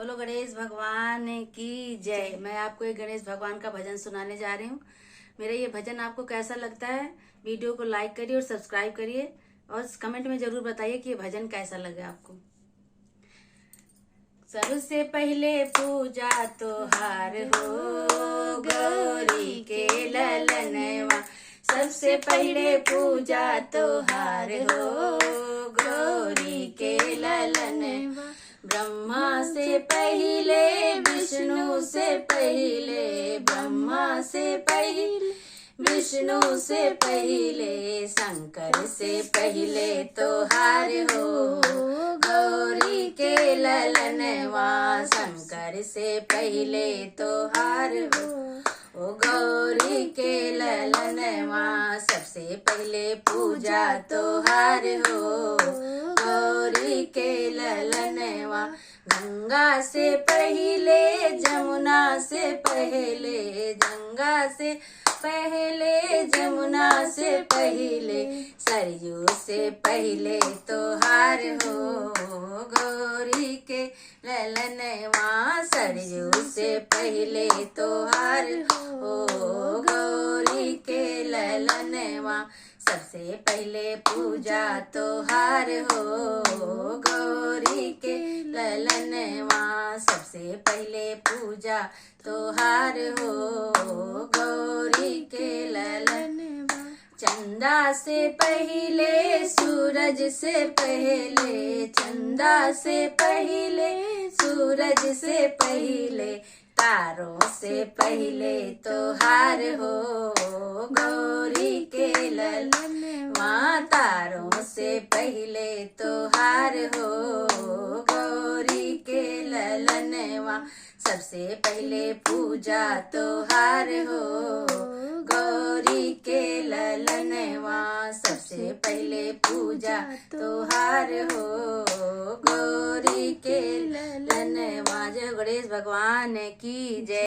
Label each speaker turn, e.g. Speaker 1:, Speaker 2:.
Speaker 1: बोलो गणेश भगवान की जय। मैं आपको एक गणेश भगवान का भजन सुनाने जा रही हूँ। मेरा ये भजन आपको कैसा लगता है? वीडियो को लाइक करिए और सब्सक्राइब करिए और कमेंट में जरूर बताइए कि ये भजन कैसा लगा आपको। सबसे पहले पूजा तोहार हो गौरी के ललनवा। सबसे पहले पूजा तोहार हो गौरी के ललनवा। ब्रह्मा से पहले विष्णु से पहले, ब्रह्मा से पहले विष्णु से पहले, शंकर से पहले तोहार हो गौरी के ललनवा। शंकर से पहले तोहार हो ओ गौरी के ललनवा। सबसे पहले पूजा तोहार हो गौरी के ललनवा। गंगा से पहले जमुना से पहले, गंगा से पहले जमुना से पहले, सरयू से पहले तोहार हो गौरी के ललनवा। सरयू से पहले तोहार हो गौरी के ललनवा। सबसे पहले पूजा तोहार हो गौरी के ललनवा। सबसे पहले पूजा तोहार हो गौरी के ललनवा। चंदा से पहले सूरज से पहले, चंदा से पहले सूरज से पहले, तारों से पहले तोहार हो गौरी के ललनवा। तारों से पहले तोहार हो गौरी के ललनवा। सबसे पहले पूजा तोहार हो गौरी के ललनवा। सबसे पहले पूजा तोहार हो गौरी के ललनवा। जय गणेश भगवान की जय।